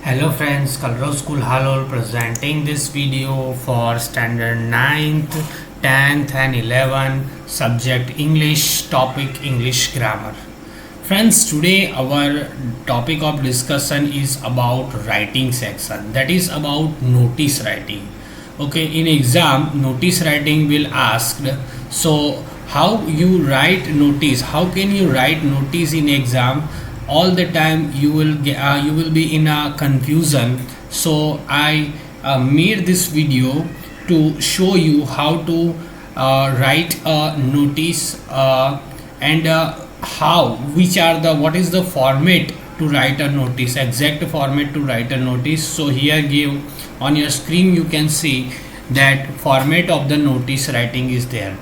Hello friends, Kalro School Halol presenting this video for standard 9th, 10th and 11th subject English topic English grammar. Friends, today our topic of discussion is about writing section, that is about notice writing. Okay, in exam notice writing will ask, so how you write notice, how can you write notice in exam? All the time you will you will be in a confusion, so I made this video to show you how to write a notice and how which are the what is the format to write a notice, exact format to write a notice. So here give on your screen you can see that format of the notice writing is there.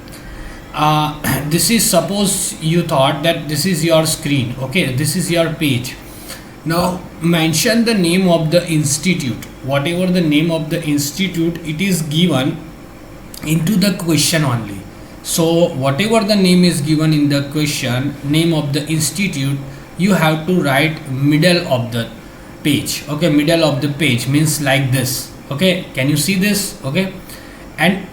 This is, suppose you thought that this is your screen, okay, this is your page. Now mention the name of the institute, whatever the name of the institute, it is given into the question only. So whatever the name is given in the question, name of the institute, you have to write middle of the page. Okay, middle of the page means like this. Okay, can you see this? Okay, and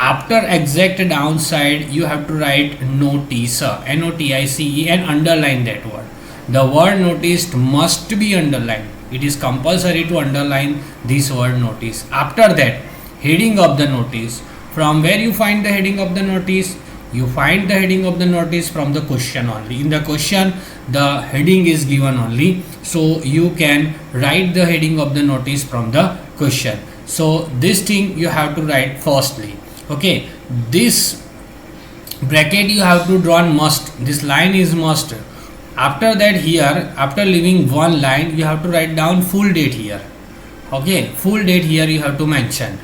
after exact downside you have to write notice, notice, and underline that word. The word noticed must be underlined. It is compulsory to underline this word notice. After that, heading of the notice. From where you find the heading of the notice? You find the heading of the notice from the question only. In the question the heading is given only, so you can write the heading of the notice from the question. So this thing you have to write firstly. Okay, this bracket you have to draw must, this line is must. After that, here after leaving one line you have to write down full date here. Okay, full date here you have to mention.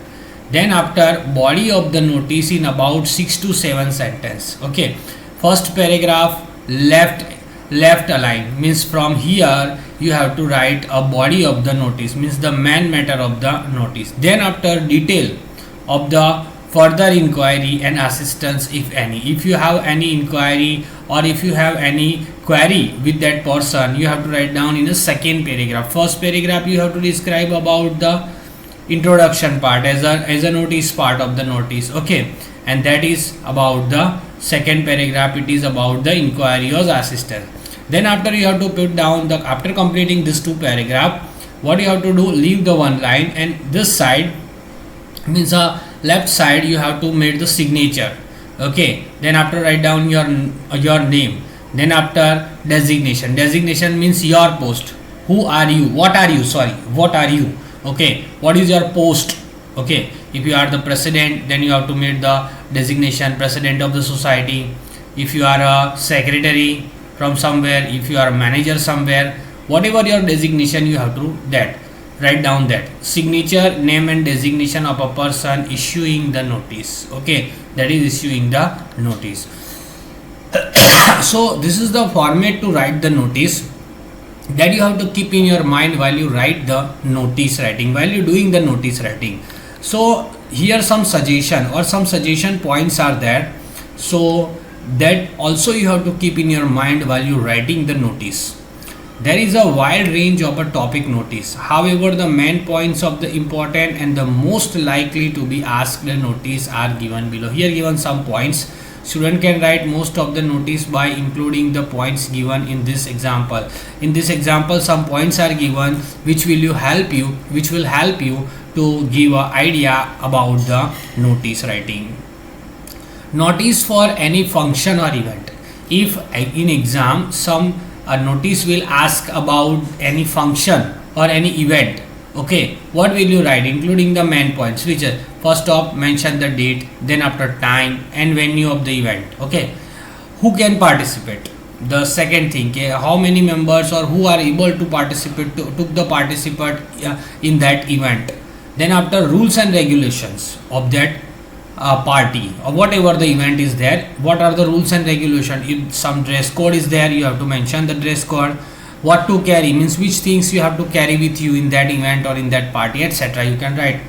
Then after, body of the notice in about 6 to 7 sentence. Okay, first paragraph left align means from here you have to write a body of the notice, means the main matter of the notice. Then after, detail of the further inquiry and assistance if any. If you have any inquiry or if you have any query with that person, you have to write down in the second paragraph. First paragraph you have to describe about the introduction part as a notice part of the notice. Okay, and that is about the second paragraph, it is about the inquiry or assistance. Then after you have to put down the, after completing this two paragraph, what you have to do, leave the one line, and this side means left side you have to make the signature. Okay, then after write down your name. Then after, designation means your post, who are you, what are you, sorry, what are you. Okay, what is your post. Okay, if you are the president, then you have to make the designation president of the society. If you are a secretary from somewhere, if you are a manager somewhere, whatever your designation you have to that write down that. Signature, name and designation of a person issuing the notice. Okay, that is issuing the notice. So this is the format to write the notice that you have to keep in your mind while you write the notice writing, while you doing the notice writing. So here some suggestion or some suggestion points are there, so that also you have to keep in your mind while you writing the notice. There is a wide range of a topic notice. However, the main points of the important and the most likely to be asked notice are given below. Here given some points. Student can write most of the notice by including the points given in this example. In this example, some points are given which will help you to give an idea about the notice writing. Notice for any function or event. If in exam some a notice will ask about any function or any event, okay, what will you write, including the main points, which is first off mention the date, then after time and venue of the event. Okay, who can participate, the second thing, okay, how many members or who are able to participate took the participant in that event. Then after, rules and regulations of that party or whatever the event is there, what are the rules and regulations. If some dress code is there, you have to mention the dress code. What to carry means which things you have to carry with you in that event or in that party, etc. You can write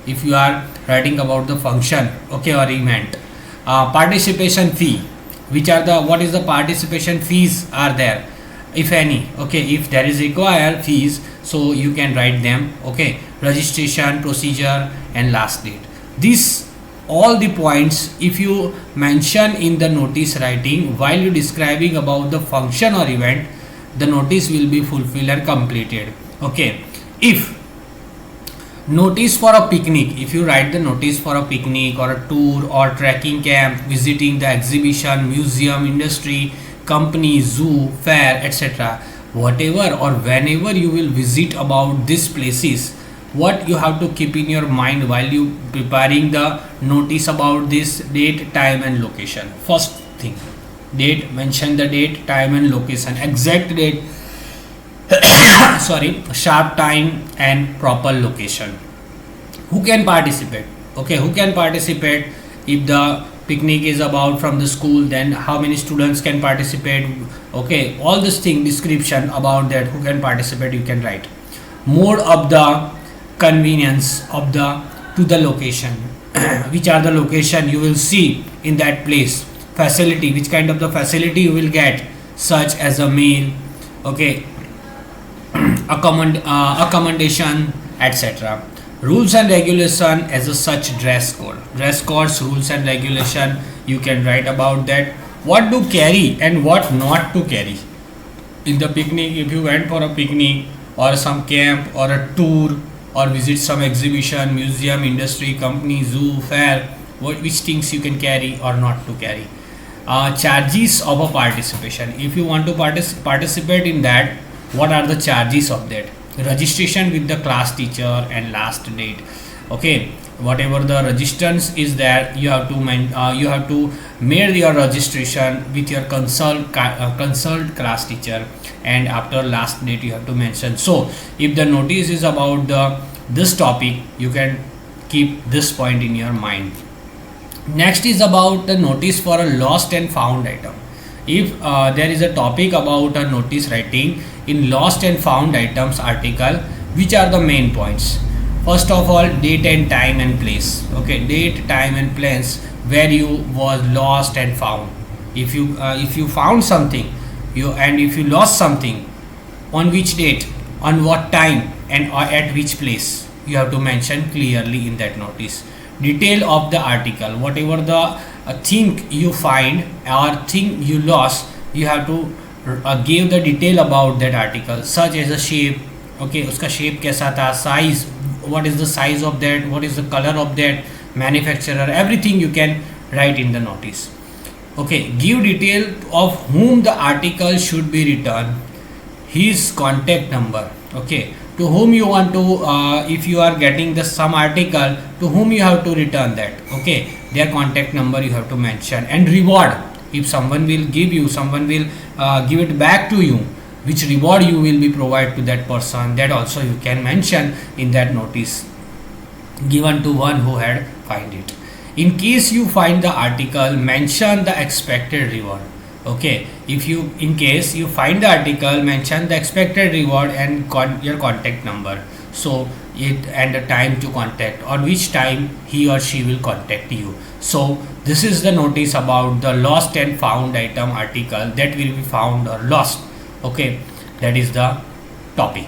if you are writing about the function, okay, or event. Participation fee, which are the, what is the participation fees are there. if any. Okay, if there is required fees, so you can write them. Okay, registration, procedure, and last date. This all the points if you mention in the notice writing while you describing about the function or event, the notice will be fulfilled and completed. Okay, if notice for a picnic, if you write the notice for a picnic or a tour or trekking camp, visiting the exhibition, museum, industry, company, zoo, fair, etc., whatever or whenever you will visit about these places, what you have to keep in your mind while you preparing the notice about this: date, time, and location. First thing, date, mention the date, time, and location, exact date, sorry, sharp time, and proper location. Who can participate? Okay, who can participate? If the picnic is about from the school, then how many students can participate? Okay, all this thing, description about that, who can participate, you can write. Mode of the convenience of the to the location, which are the location you will see in that place. Facility, which kind of the facility you will get, such as a meal, okay, accommodation, etc. Rules and regulation as a such dress code. Dress codes, rules and regulation, you can write about that. What to carry and what not to carry in the picnic. If you went for a picnic or some camp or a tour or visit some exhibition, museum, industry, company, zoo, fair, which things you can carry or not to carry. Charges of a participation. If you want to participate in that, what are the charges of that? Registration with the class teacher and last date. Okay, whatever the resistance is there, you have to make your registration with your consult class teacher, and after last date you have to mention. So if the notice is about this topic, you can keep this point in your mind. Next is about the notice for a lost and found item. If there is a topic about a notice writing in lost and found items article, which are the main points? First of all, date and time and place. Okay, date, time, and place where you was lost and found. If you found something, if you lost something, on which date, on what time, and at which place, you have to mention clearly in that notice. Detail of the article, whatever the thing you find or thing you lost, you have to give the detail about that article, such as a shape. Okay, uska shape kaisa tha, size, what is the size of that, what is the color of that, manufacturer, everything you can write in the notice. Okay, give detail of whom the article should be returned, his contact number. Okay, to whom you want to if you are getting the some article, to whom you have to return that. Okay, their contact number you have to mention. And reward, if someone will give you, someone will give it back to you, which reward you will be provide to that person, that also you can mention in that notice, given to one who had find it. In case you find the article, mention the expected reward. Okay, if you in case you find the article, mention the expected reward and your contact number, so it and the time to contact, on which time he or she will contact you. So this is the notice about the lost and found item article that will be found or lost. Okay, that is the topic.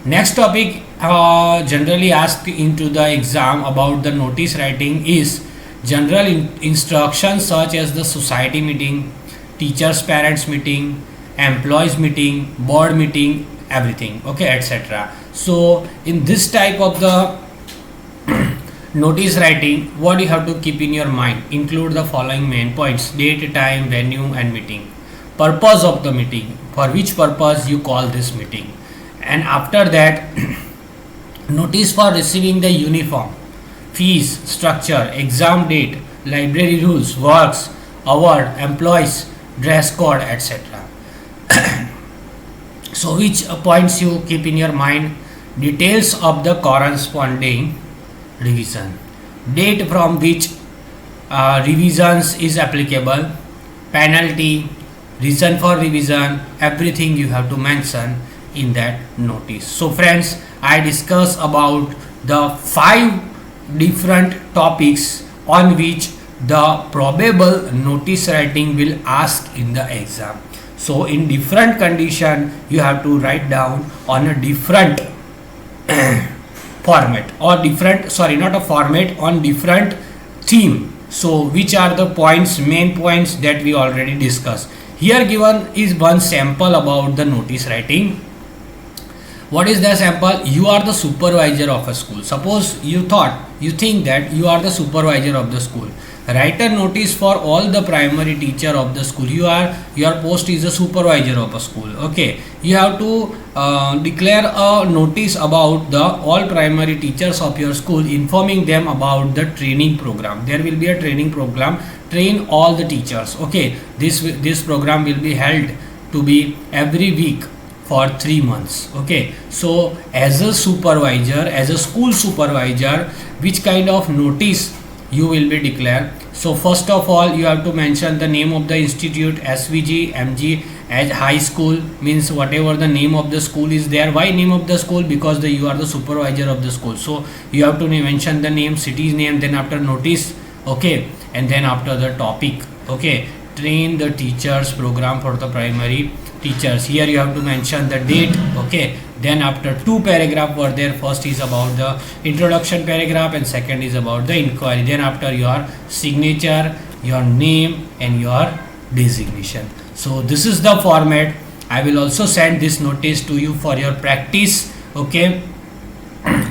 Next topic generally asked into the exam about the notice writing is general instructions such as the society meeting, teachers parents meeting, employees meeting, board meeting, everything. Okay, etc. So in this type of the notice writing, what you have to keep in your mind, include the following main points: date, time, venue, and meeting. Purpose of the meeting, for which purpose you call this meeting. And after that notice for receiving the uniform, fees, structure, exam date, library rules, works, award, employees, dress code, etc. So which points you keep in your mind? Details of the corresponding revision, date from which revisions is applicable, penalty, reason for revision, everything you have to mention in that notice. So friends, I discuss about the 5 different topics on which the probable notice writing will ask in the exam. So in different condition you have to write down on a different format, or different, sorry, not a format, on different theme. So which are the points, main points that we already discussed. Here given is one sample about the notice writing. What is the sample? You are the supervisor of a school. Suppose you think that you are the supervisor of the school. Write a notice for all the primary teacher of the school. Your post is a supervisor of a school. Okay, you have to declare a notice about the all primary teachers of your school, informing them about the training program. There will be a training program. Train all the teachers. Okay, this program will be held to be every week for 3 months. Okay, so as a supervisor, as a school supervisor, which kind of notice you will be declared? So first of all, you have to mention the name of the institute, SVG, MG, as high school, means whatever the name of the school is there. Why name of the school? Because you are the supervisor of the school, so you have to mention the name, city's name, then after notice. Okay, and then after the topic. Okay, train the teachers program for the primary teachers. Here you have to mention the date. Okay, then after 2 paragraph were there. First is about the introduction paragraph and second is about the inquiry. Then after your signature, your name and your designation. So this is the format. I will also send this notice to you for your practice. Okay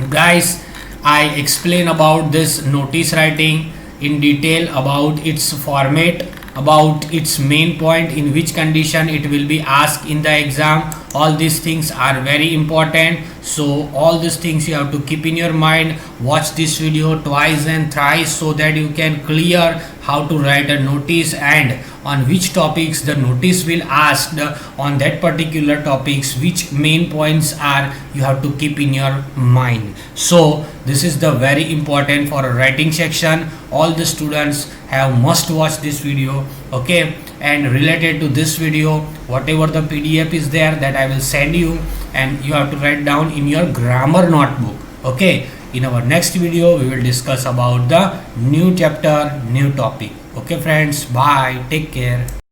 guys, I explain about this notice writing in detail, about its format, about its main point, in which condition it will be asked in the exam. All these things are very important, so all these things you have to keep in your mind. Watch this video twice and thrice so that you can clear how to write a notice and on which topics the notice will ask, on that particular topics which main points are, you have to keep in your mind. So this is the very important for a writing section. All the students have must watch this video. Okay, and related to this video, whatever the PDF is there, that I will send you, and you have to write down in your grammar notebook. Okay, in our next video we will discuss about the new chapter, new topic. Okay friends, bye, take care.